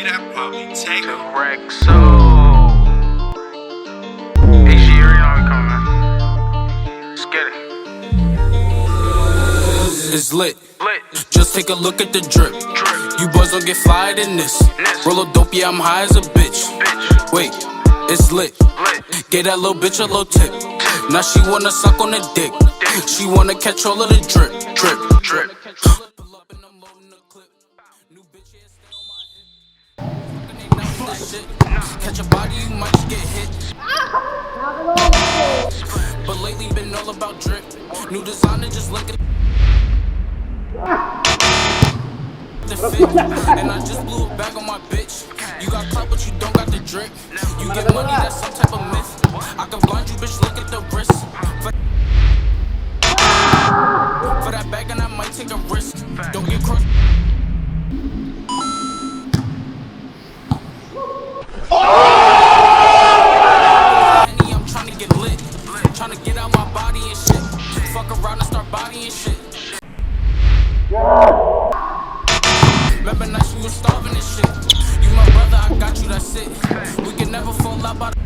that probably take a Rexo. Hey, G, you already know we coming, man. Let's get it. It's lit. Lit. Just take a look at the drip. You boys don't get flyer than this. Roll a dope, yeah, I'm high as a bitch. Wait, it's lit. Gave that little bitch a little tip. Now she wanna suck on the dick. She wanna catch all of the drip, drip, drip. Pull up and I'm loading the clip. New bitch, yeah, stay on my hip. Fucking ain't nothing this shit. Catch a body, you might just get hit. But lately been all about drip. New designer, just look at the fit. And I just blew a bag on my bitch. You got clout, but you don't got the drip. You get money, that's some type of myth. I can blind you, bitch, look at the wrist. For that bag, and I might take a risk. Don't get crossed. I'm trying to get lit. Trying to get out my body and shit. Fuck around and start bodying shit. Remember nights we was starving and shit. You my brother, I got you, that's it. We can never fall out by the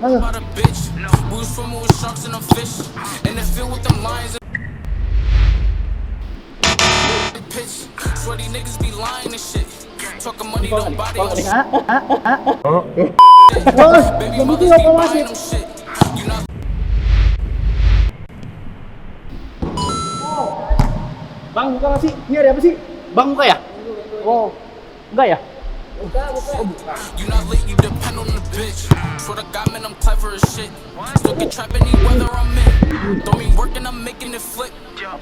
by the bitch. We was swimming with sharks and them fish. And it filled with them lions and pitch. Sweaty niggas be lying and shit. Talking money don't buy their shit. Baby mothers be buying them shit. You not Bang, buka nggak sih? Ini ada apa sih? Bang, buka ya? Oh, enggak ya? You not lit, you depend on the bitch. Swear to God, man, I'm clever as shit. Still can trap any weather I'm in. Don't mean working, I'm making it flip.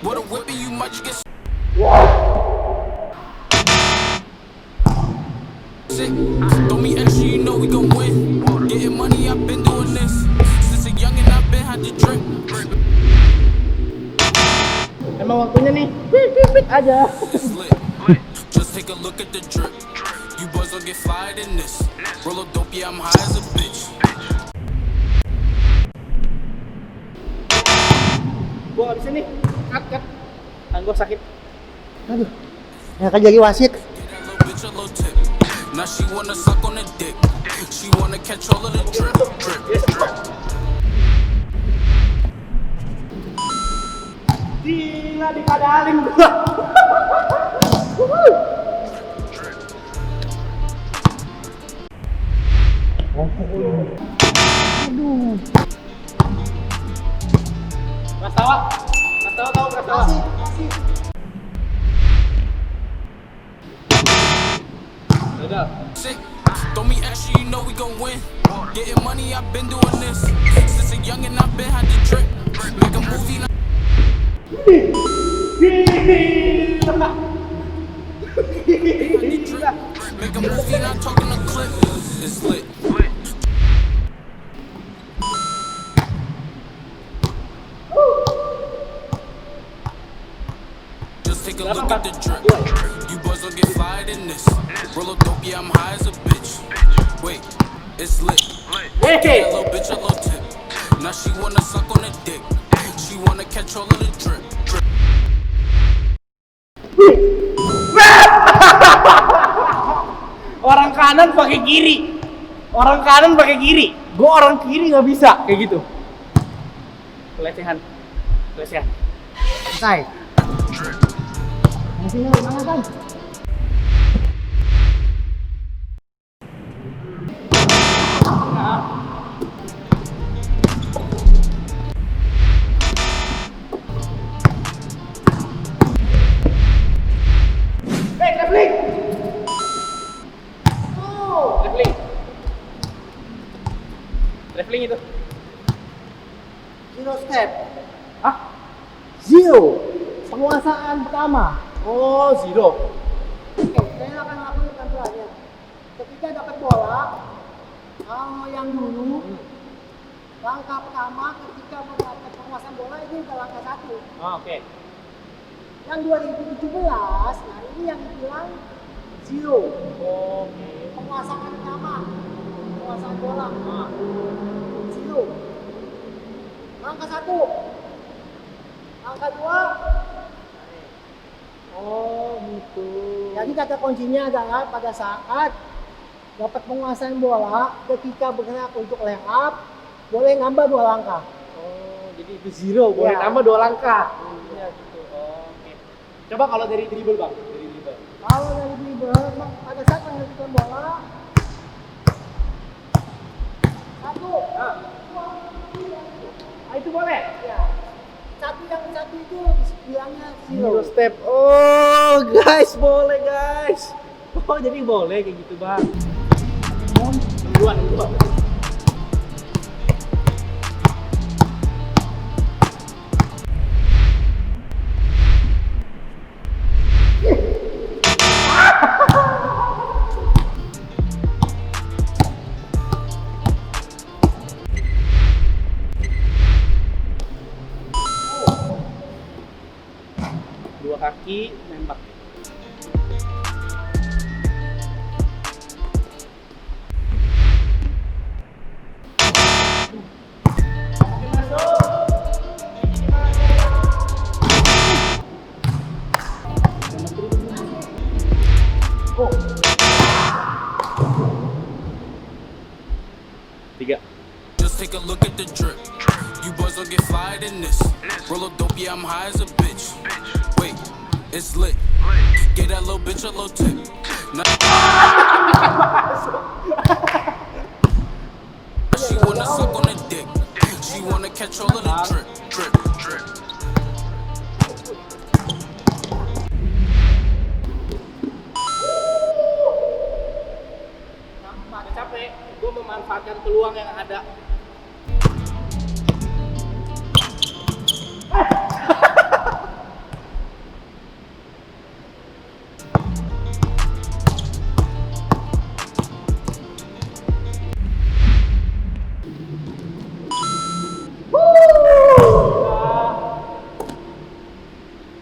With a whipping, you might just get sick. Don't mean extra, you know we gon' win. Getting money, I've been doing this. Since a youngin', I've been had to drip. Emang waktunya nih, pipit aja. It's lit. Just take a look at the drip. You boys don't get flyer than this. Roll a dope, yeah, I'm high as a bitch. Gua nggak bisa nih, cut. Tangan gua sakit. Aduh, ya kan jadi wasit. Get that little bitch a little tip. Now she wanna suck on the dick. She wanna catch all of the drip, drip, drip. Gila, dikadalin gua. Aduh. Prastawa. Tahu Prastawa. Udah. Sick. Throw me extra, you know we gon' win. Getting money, I've been doing this. Since a youngin', I've been had to drip. Make a movie. Make a movie, not talking a clip. It's lit. Just take a look at the drip. You boys don't get flyer than this. Roll a dope, yeah, I'm high as a bitch. Wait, it's lit. That little bitch a little tip. Now she wanna suck on the dick. She wanna catch all of the drip, drip. Orang kanan pakai kiri. Gua orang kiri nggak bisa kayak gitu. Pelecehan. Selesai. Masih mana kan? Traveling. Oh, traveling itu. Zero step. Hah? Zero. Penguasaan pertama. Oh, zero. Oke, saya akan lakukan tampilannya. Ketika dapat bola, yang dulu langkah pertama ketika mendapatkan penguasaan bola ini udah langkah 1. Oh, oke. Yang 2017, nah ini yang dibilang zero. Oke. Penguasaan pertama, penguasaan bola. Zero. Langkah 1. Langkah 2. Oh, Jadi kata kuncinya adalah pada saat dapat penguasaan bola, ketika bergerak untuk lay up, boleh nambah 2 langkah. Oh, jadi itu zero, boleh Iya. tambah 2 langkah. Iya gitu. Oh, oke. Coba kalau dari dribble, Bang. Dari dribble. Kalau dari dribble, pada saat menghentikan bola, 1, Ah, itu boleh. ya. Satu itu bilangnya Zero zero. step. Oh, guys, boleh, guys. Oh, jadi boleh kayak gitu, Bang. Dua. Dua kaki nembak. Tiga. Just take a look at the drip. You boys don't get fired in this. Roll a dope, yeah, I'm high as a bitch. Wait, it's lit. Get that little bitch a little tip. Now she wanna suck on the dick. She wanna catch all of the drip, drip, drip. Udah capek, gue memanfaatkan peluang yang ada.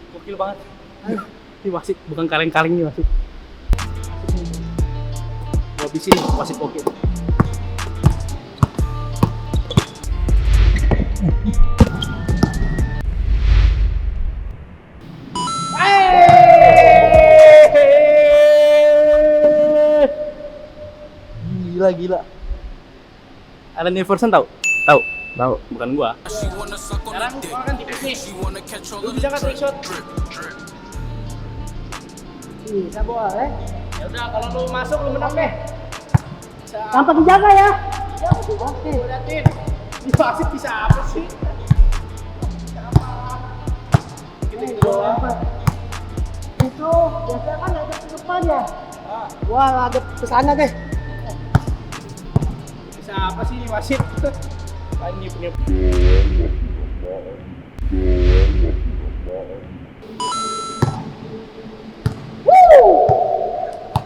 Gokil banget. Ini wasit, bukan kaleng-kaleng nih wasit. Gua habisin nih, wasit oke. Gila. Allen Iverson tahu? Tahu. Bukan gua. She wanna suck on Sekarang the dick. gua kan tipis nih. She wanna catch all Lu of bisa the nggak drip, trick shot? drip, drip. Bisa boleh. Ya udah, kalau lu masuk lu menang deh. Tanpa dijaga ya. Oke. Gua liatin. Ini wasit bisa apa sih? Gitu doang. Itu biasanya kan ada ke depan ya. Wah, ada ke sana deh. Bisa apa sih ini wasit? Ah, ini punya.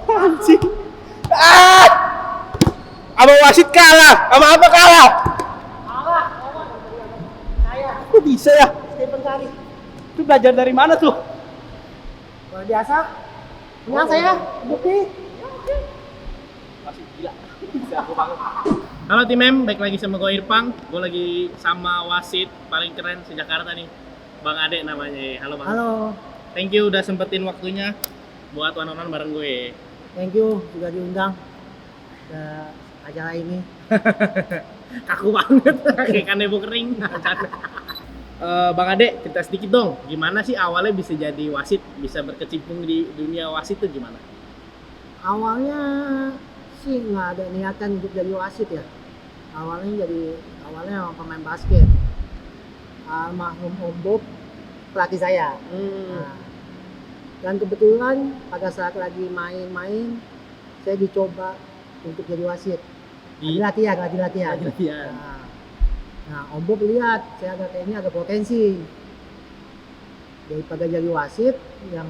Anjing. Ah! Sama wasit kalah. Sama apa kalah? Salah. Saya Kok bisa ya? Stephen Curry. Itu belajar dari mana tuh? Luar biasa. Menang saya, bukti. Masih gila. Bisa aku banget. Halo tim M, baik lagi sama gue Irfan. Gue lagi sama wasit paling keren se-Jakarta nih, Bang Ade namanya. Halo Bang. Halo. Thank you udah sempetin waktunya buat one-on-one bareng gue. Thank you sudah diundang ke acara ini. Kaku banget, kayak kanebo kering. Bang Ade, cerita sedikit dong, gimana sih awalnya bisa jadi wasit, bisa berkecimpung di dunia wasit tuh gimana? Awalnya sih nggak ada niatan untuk jadi wasit ya. Awalnya memang pemain basket. Almarhum Om Bob pelatih saya. Nah, dan kebetulan pada saat lagi main-main saya dicoba untuk jadi wasit. Lagi latihan. Nah, Om Bob lihat saya kayaknya ada potensi daripada jadi wasit yang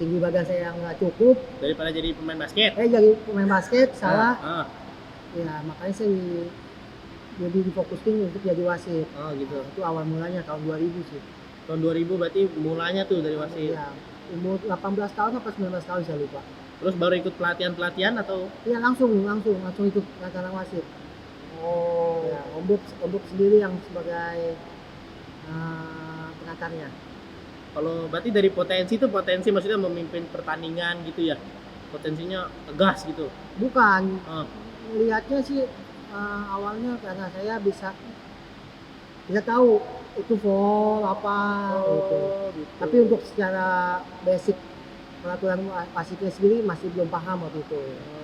tinggi badan saya nggak cukup. Daripada jadi pemain basket. Jadi pemain basket salah. Ya makanya saya jadi difokuskan untuk jadi wasit. Oh gitu. Itu awal mulanya tahun 2000 sih. Tahun 2000 berarti mulanya tuh dari wasit. Iya. Umur 18 tahun atau 19 tahun saya lupa. Terus baru ikut pelatihan atau? Iya langsung ikut acara wasit. Oh. Ya, Om Bob sendiri yang sebagai pengantarnya. Kalau berarti dari potensi maksudnya memimpin pertandingan gitu ya. Potensinya tegas gitu. Bukan, Oh, lihatnya sih awalnya karena saya bisa tahu itu foul apa gitu. gitu. Tapi untuk secara basic peraturan wasitnya sendiri masih belum paham waktu itu.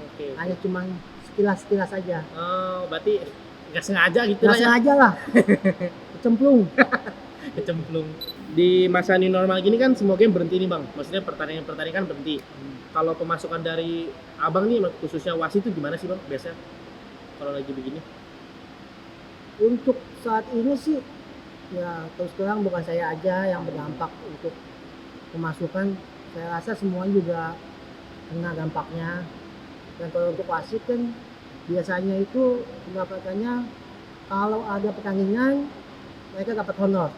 Oke. Hanya cuma sekilas saja. Oh, berarti nggak sengaja gitu Nggak lah ya. sengaja lah. Kecemplung. Kecemplung. Di masa new normal gini kan semua game berhenti nih bang. Maksudnya pertandingan berhenti. Kalau pemasukan dari abang nih khususnya wasit itu gimana sih bang biasa kalau lagi begini? Untuk saat ini sih ya terus terang bukan saya aja yang berdampak untuk pemasukan. Saya rasa semua juga kena dampaknya. Dan kalau untuk wasit kan biasanya itu pendapatannya kalau ada pertandingan mereka dapat honor.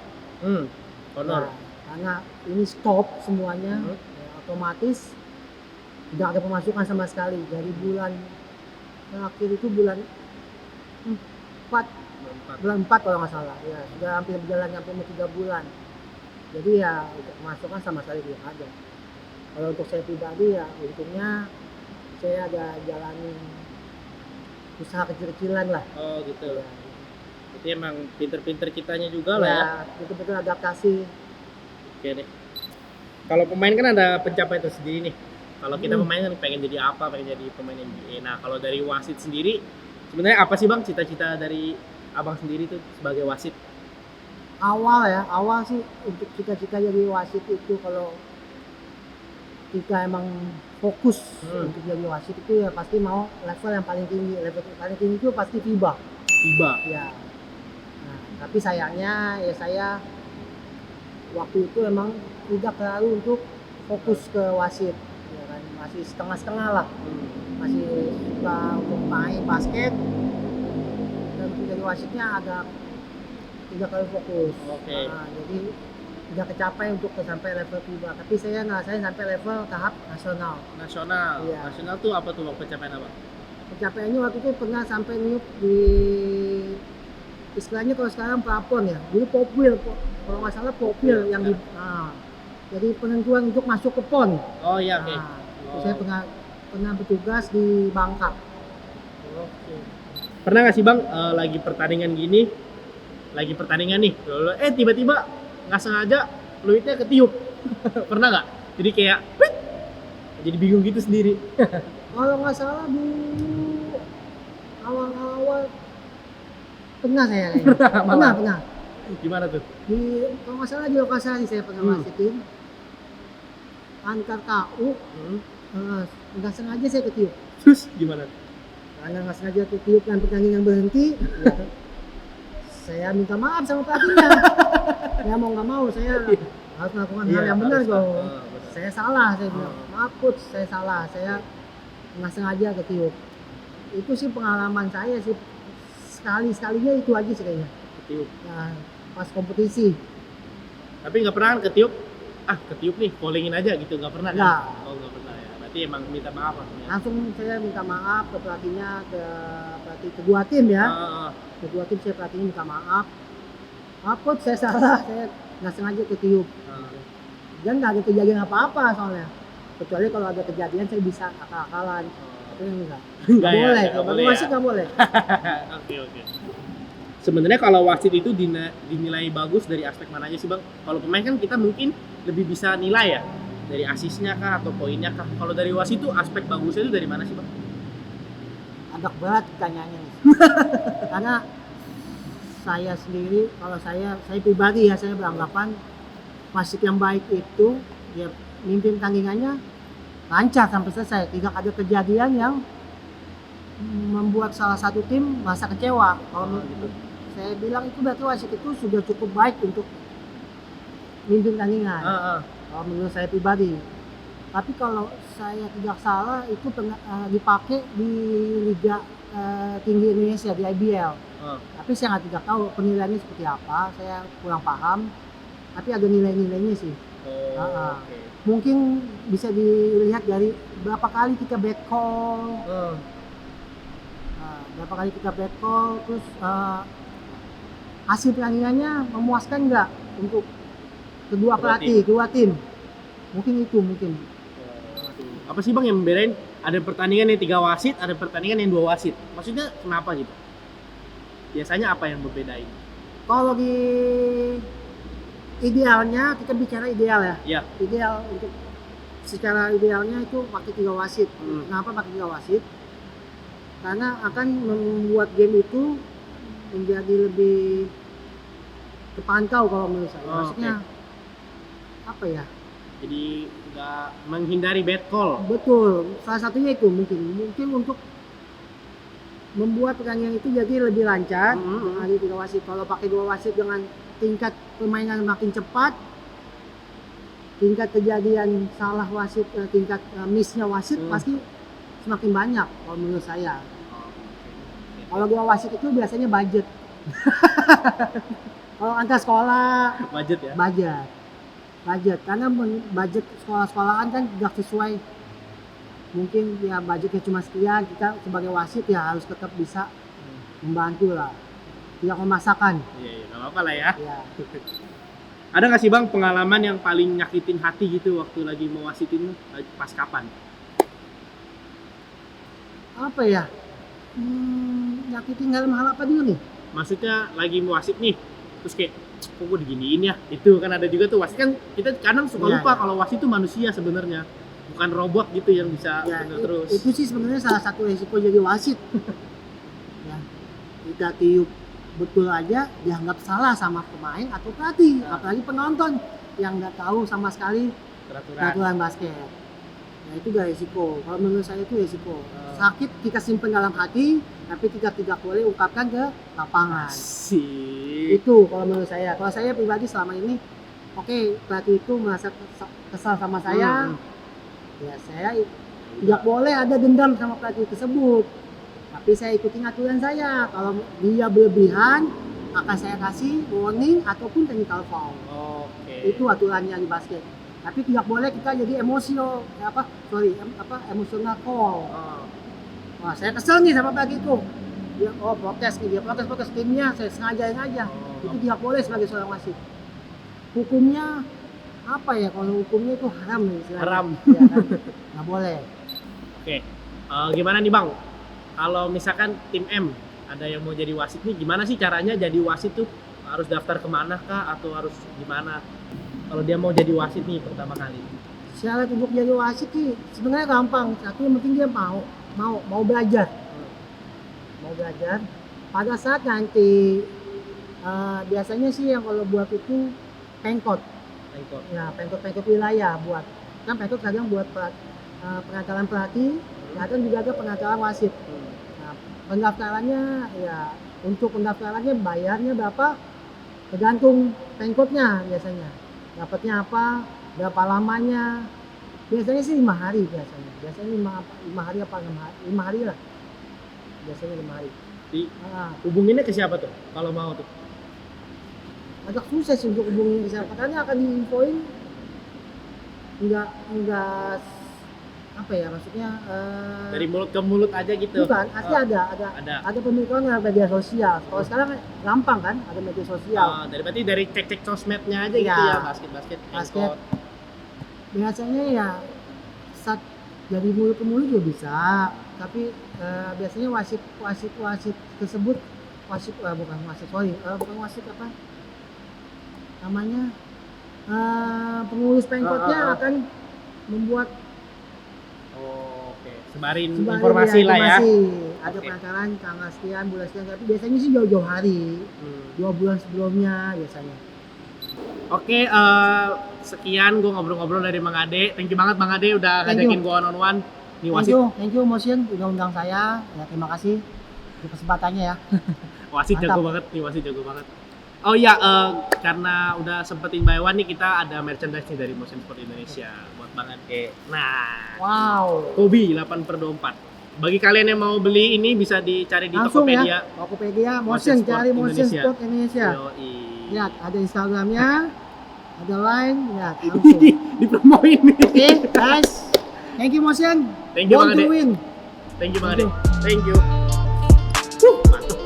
Honor. Nah, karena ini stop semuanya, Hmm. ya, otomatis tidak ada pemasukan sama sekali dari bulan terakhir itu bulan 4 bulan 4 kalau nggak salah ya, sudah hampir berjalan hampir mau 3 bulan. Jadi ya untuk pemasukan sama sekali tidak ada. Kalau untuk saya pribadi ya untungnya saya ada jalani usaha kecil-kecilan lah. Oh gitu. Ya, Berarti emang pinter-pinter kitanya juga lah ya. ya betul-betul adaptasi. Oke deh. Kalau pemain kan ada pencapaian tersendiri nih. Kalau kita pemain kan pengen jadi apa, pengen jadi pemain NBA. Nah kalau dari wasit sendiri, sebenarnya apa sih bang cita-cita dari abang sendiri tuh sebagai wasit? Awal sih untuk cita-cita jadi wasit itu kalau kita emang fokus untuk jadi wasit itu ya pasti mau level yang paling tinggi. Level paling tinggi itu pasti FIBA. Tiba. Ya. Nah, tapi sayangnya ya saya waktu itu emang tidak terlalu untuk fokus ke wasit. Ya kan masih setengah-setengah lah. Masih suka untuk main basket dan untuk jadi wasitnya ada tidak terlalu fokus. Oke. Nah, jadi tidak kecapai untuk sampai level FIBA. Tapi saya ngerasain sampai level tahap nasional. Nasional. Iya. Nasional tuh apa tuh bang pencapaian apa? Pencapaiannya waktu itu pernah sampai niup di istilahnya kalau sekarang pelapon ya. Dulu popwil, kalau nggak salah popwil yang di. Nah, jadi penentuan untuk masuk ke PON. Oh iya oke. Nah, itu saya pernah bertugas di Bangka. Oke. Pernah nggak sih bang lagi pertandingan gini, lagi pertandingan nih, tiba-tiba nggak sengaja fluidnya ketiup, pernah nggak? Jadi kayak, "Wih!" jadi bingung gitu sendiri. Kalau nggak salah dulu awal-awal pernah saya kayaknya. Pernah. Gimana tuh? Kalau nggak salah di Lokasari saya pernah wasitin antar KU. Nggak sengaja saya ketiup. Terus gimana? Karena nggak sengaja ketiup dan pertandingan berhenti, ya, saya minta maaf sama pelatihnya. Ya mau nggak mau saya harus melakukan hal yang benar kok. Saya salah, saya bilang maaf coach, saya salah, saya nggak sengaja ketiup. Itu sih pengalaman saya sih sekalinya itu aja sih kayaknya. Ketiup. Nah, pas kompetisi. Tapi nggak pernah kan ketiup? Ketiup nih, pollingin aja gitu, nggak pernah Nggak. kan? Oh nggak pernah ya. Berarti emang minta maaf maksudnya. Langsung saya minta maaf ke pelatihnya, ke pelatih kedua tim ya. Kedua tim saya pelatihnya minta maaf. Maaf coach, saya salah, saya nggak sengaja ketiup. Dan nggak ada kejadian apa-apa soalnya. Kecuali kalau ada kejadian saya bisa akal-akalan. Tapi enggak. Nggak ya, Boleh, nggak kalau boleh wasit ya. nggak boleh. Oke. Sebenarnya kalau wasit itu dinilai bagus dari aspek mana aja sih bang? Kalau pemain kan kita mungkin lebih bisa nilai ya dari asisnya kah atau poinnya kah? Kalau dari wasit itu aspek bagusnya itu dari mana sih bang? Agak berat pertanyaannya nih. Karena saya sendiri, kalau saya pribadi ya, saya beranggapan wasit yang baik itu ya mimpin tandingannya lancar sampai selesai, tidak ada kejadian yang membuat salah satu tim merasa kecewa. Kalau saya bilang itu berarti wasit itu sudah cukup baik untuk mimpin tandingan. Kalau menurut saya pribadi. Tapi kalau saya tidak salah itu dipakai di Liga Tinggi Indonesia di IBL. Tapi saya tidak tahu penilaiannya seperti apa, saya kurang paham. Tapi ada nilai-nilainya sih. Oke. Mungkin bisa dilihat dari berapa kali kita bad call. Berapa kali kita bad call, terus hasil pertandingannya memuaskan nggak untuk kedua pelatih, kedua tim. Mungkin itu. Apa sih Bang yang membedain ada pertandingan yang 3 wasit, ada pertandingan yang 2 wasit? Maksudnya kenapa gitu? Biasanya apa yang membedain? Kalau di idealnya, kita bicara ideal ya. Iya. Ideal untuk secara idealnya itu pakai 3 wasit. Kenapa pakai 3 wasit? Karena akan membuat game itu menjadi lebih terpantau kalau menurut saya. Maksudnya apa ya? Jadi nggak menghindari bad call. Betul. Salah satunya itu mungkin untuk membuat pertandingan itu jadi lebih lancar. Ada 3 wasit. Kalau pakai 2 wasit dengan tingkat permainan makin cepat, tingkat kejadian salah wasit, tingkat missnya wasit pasti semakin banyak kalau menurut saya. Kalau 2 wasit itu biasanya budget. Kalau antar sekolah Budget ya. budget karena budget sekolah-sekolahan kan tidak sesuai, mungkin ya budgetnya cuma sekian, kita sebagai wasit ya harus tetap bisa membantu lah, tidak memaksakan. Iya, nggak apa-apa lah ya. Ya. Ada nggak sih Bang pengalaman yang paling nyakitin hati gitu waktu lagi mau wasitin, pas kapan? Apa ya, nyakitin dalam hal apa dulu nih? Maksudnya lagi mau wasit nih, terus kayak kok gue diginiin ya? Itu kan ada juga tuh wasit, kan kita kadang suka Iya, lupa iya. kalau wasit itu manusia sebenarnya, bukan robot gitu yang bisa Ya, bener terus. itu sih sebenarnya salah satu risiko jadi wasit. Ya, kita tiup betul aja dianggap salah sama pemain atau pelatih, apalagi penonton yang nggak tahu sama sekali peraturan basket. Nah itu gak risiko. Kalau menurut saya itu risiko. Sakit kita simpen dalam hati, tapi tidak boleh ungkapkan ke lapangan. Asik. Itu kalau menurut saya. Kalau saya pribadi selama ini, oke, pelatih itu merasa kesal sama saya, ya saya tidak boleh ada dendam sama pelatih tersebut. Tapi saya ikutin aturan saya. Kalau dia berlebihan, akan saya kasih warning ataupun technical foul. Oke. Itu aturannya di basket. Tapi tidak boleh kita jadi emosional emosional call. Wah, saya kesel nih sama pelatih itu. Dia protes nih, dia protes timnya, saya sengajain aja. Itu tidak boleh sebagai seorang wasit. Hukumnya apa ya? Kalau hukumnya itu haram nih istilahnya. Haram. Ya kan? Nggak boleh. Oke. Gimana nih Bang? Kalau misalkan tim M ada yang mau jadi wasit nih, gimana sih caranya jadi wasit tuh? Harus daftar kemana kah atau harus gimana? Kalau dia mau jadi wasit nih pertama kali. Syarat untuk jadi wasit sih sebenarnya gampang. Satu yang penting dia mau belajar. Mau belajar. Pada saat nanti biasanya sih yang kalau buat itu pengkot. Ya, pengkot wilayah buat. Kan pengkot kadang buat pengantaran pelatih, kadang juga ada pengantaran wasit. Nah, pendaftarannya ya untuk pendaftarannya bayarnya berapa? Tergantung pengkotnya biasanya. Dapatnya apa? Berapa lamanya? Biasanya sih 5 hari biasanya. Biasanya 5 hari apa 6 hari? 5 hari lah. Biasanya 5 hari. Jadi hubunginnya ke siapa tuh kalau mau tuh? Agak susah sih untuk hubungin ke siapa, karena akan diinfoin enggak apa ya, maksudnya Dari mulut ke mulut aja gitu. bukan, pasti ada pemberitahuan lewat media sosial. Kalau sekarang gampang kan, ada media sosial. Dari cek sosmednya aja Ya. gitu ya, basket. Basket. Biasanya ya saat dari mulut ke mulut juga bisa, tapi biasanya wasit tersebut bukan wasit apa namanya, pengurus pengkotnya akan membuat Oke, sebarin Sembari informasi lah ya. Ada Oke. pengantaran tanggal sekian, bulan sekian, tapi biasanya sih jauh-jauh hari, 2 bulan sebelumnya biasanya. Oke, sekian gue ngobrol-ngobrol dari Bang Ade. Thank you banget Bang Ade udah Thank ngajakin you. gue one on one. Nih Thank wasit, you Motion udah undang saya. Ya terima kasih untuk kesempatannya ya. wasit jago Mantap. banget nih, wasit jago banget. Oh iya, karena udah sempetin buy one nih, kita ada merchandise nih dari Motion Sport Indonesia buat Bang Ade. Nah, Wow. Kobe 8/24. Bagi kalian yang mau beli ini bisa dicari di Langsung Tokopedia. ya. Tokopedia, Motion Motion, Sport cari Motion Indonesia. Sport Indonesia. Yoi. Lihat, ada Instagramnya, ada Line, lihat langsung. Dipromoin nih. Oke, guys. Thank you Motion. Thank you Born Bang to Ade. win. Thank you Bang Thank Ade. Thank you. Mantap.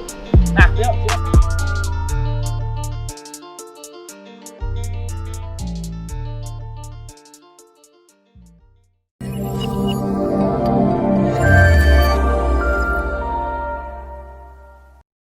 Nah, yuk.